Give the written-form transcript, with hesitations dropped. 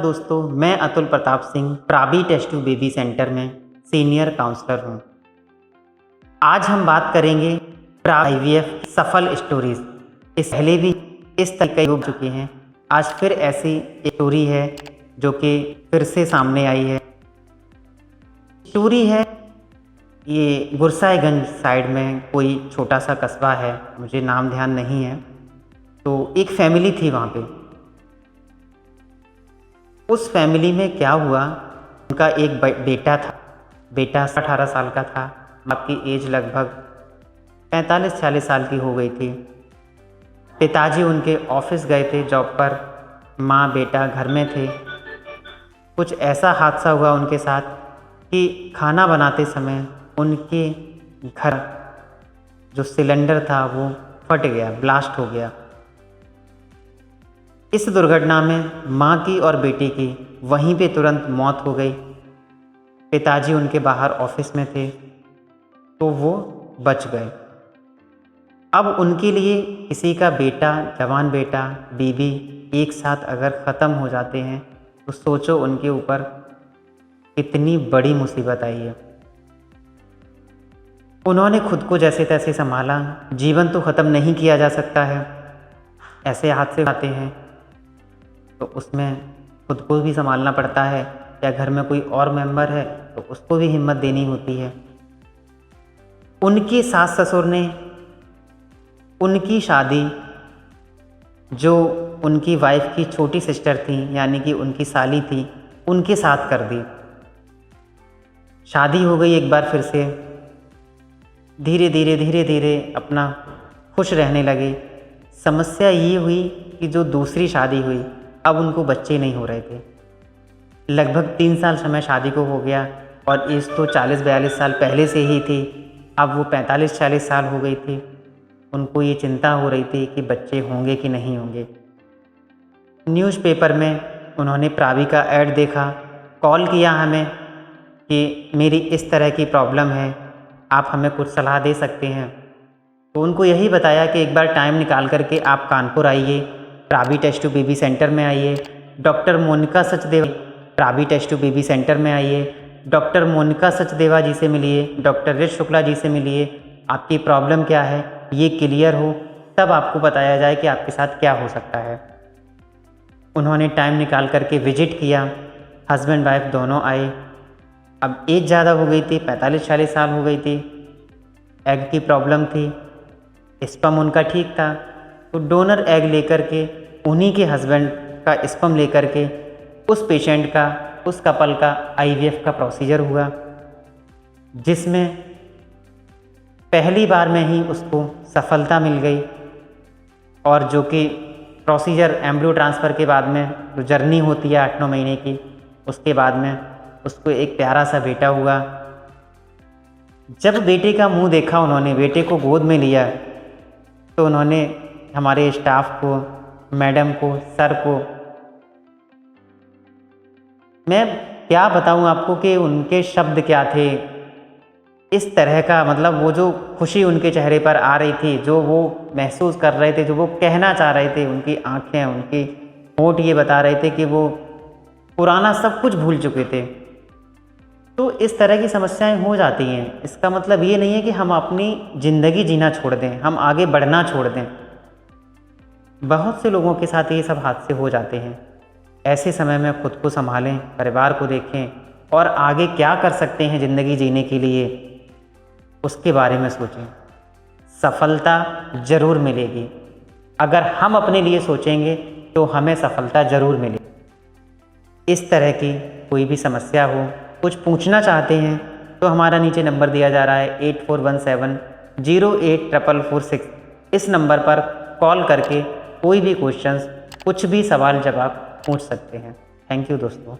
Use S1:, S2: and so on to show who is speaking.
S1: दोस्तों, मैं Atul Pratap Singh Prabi test tube baby centre में सीनियर काउंसलर हूँ। आज हम बात करेंगे आईवीएफ सफल स्टोरीज। इस पहले भी इस तरह के हो चुके हैं, आज फिर ऐसी स्टोरी है जो कि फिर से सामने आई है। स्टोरी है ये गुरसाईगंज साइड में कोई छोटा सा कस्बा है, मुझे नाम ध्यान नहीं है। तो एक फैमिली थी वहाँ पे। उस फैमिली में क्या हुआ, उनका एक बेटा था। बेटा 18 साल का था, बाप की एज लगभग 45-46 साल की हो गई थी। पिताजी उनके ऑफिस गए थे जॉब पर, माँ बेटा घर में थे। कुछ ऐसा हादसा हुआ उनके साथ कि खाना बनाते समय उनके घर जो सिलेंडर था वो फट गया, ब्लास्ट हो गया। इस दुर्घटना में माँ की और बेटे की वहीं पे तुरंत मौत हो गई। पिताजी उनके बाहर ऑफिस में थे तो वो बच गए। अब उनके लिए किसी का बेटा, जवान बेटा, बीवी एक साथ अगर ख़त्म हो जाते हैं तो सोचो उनके ऊपर कितनी बड़ी मुसीबत आई है। उन्होंने खुद को जैसे तैसे संभाला। जीवन तो ख़त्म नहीं किया जा सकता है, ऐसे हादसे आते हैं तो उसमें खुद को भी संभालना पड़ता है, या घर में कोई और मेंबर है तो उसको भी हिम्मत देनी होती है। उनके सास ससुर ने उनकी शादी जो उनकी वाइफ की छोटी सिस्टर थी, यानी कि उनकी साली थी, उनके साथ कर दी। शादी हो गई एक बार फिर से। धीरे धीरे अपना खुश रहने लगे। समस्या ये हुई कि जो दूसरी शादी हुई, अब उनको बच्चे नहीं हो रहे थे। लगभग 3 साल समय शादी को हो गया और एज तो 40-42 साल पहले से ही थी। अब वो 45-46 साल हो गई थी। उनको ये चिंता हो रही थी कि बच्चे होंगे कि नहीं होंगे। न्यूज़पेपर में उन्होंने प्रावी का ऐड देखा, कॉल किया हमें कि मेरी इस तरह की प्रॉब्लम है, आप हमें कुछ सलाह दे सकते हैं। तो उनको यही बताया कि एक बार टाइम निकाल करके आप कानपुर आइए, Prabi test tube baby centre में आइए। Doctor Monika Sachdeva Prabi test tube baby centre में आइए। डॉक्टर मोनिका सचदेवा जी से मिलिए, डॉक्टर रिच शुक्ला जी से मिलिए। आपकी प्रॉब्लम क्या है ये क्लियर हो, तब आपको बताया जाए कि आपके साथ क्या हो सकता है। उन्होंने टाइम निकाल करके विजिट किया। हस्बैंड वाइफ दोनों आए। अब एज ज़्यादा हो गई थी, 45-46 साल हो गई थी। एग की प्रॉब्लम थी, स्पर्म उनका ठीक था। तो डोनर एग लेकर के उन्हीं के हस्बैंड का स्पर्म लेकर के उस पेशेंट का, उस कपल का आईवीएफ का प्रोसीजर हुआ, जिसमें पहली बार में ही उसको सफलता मिल गई। और जो कि प्रोसीजर एम्ब्रियो ट्रांसफ़र के बाद में जो जर्नी होती है 8-9 महीने की, उसके बाद में उसको एक प्यारा सा बेटा हुआ। जब बेटे का मुंह देखा उन्होंने, बेटे को गोद में लिया, तो उन्होंने हमारे स्टाफ को, मैडम को, सर को, मैं क्या बताऊं आपको कि उनके शब्द क्या थे। इस तरह का मतलब वो जो खुशी उनके चेहरे पर आ रही थी, जो वो महसूस कर रहे थे, जो वो कहना चाह रहे थे, उनकी आंखें, उनकी होंठ ये बता रहे थे कि वो पुराना सब कुछ भूल चुके थे। तो इस तरह की समस्याएं हो जाती हैं। इसका मतलब ये नहीं है कि हम अपनी ज़िंदगी जीना छोड़ दें, हम आगे बढ़ना छोड़ दें। बहुत से लोगों के साथ ये सब हादसे हो जाते हैं। ऐसे समय में खुद को संभालें, परिवार को देखें और आगे क्या कर सकते हैं ज़िंदगी जीने के लिए, उसके बारे में सोचें। सफलता ज़रूर मिलेगी। अगर हम अपने लिए सोचेंगे तो हमें सफलता ज़रूर मिलेगी। इस तरह की कोई भी समस्या हो, कुछ पूछना चाहते हैं तो हमारा नीचे नंबर दिया जा रहा है 8417084446। इस नंबर पर कॉल करके कोई भी क्वेश्चंस, कुछ भी सवाल जवाब पूछ सकते हैं। थैंक यू दोस्तों।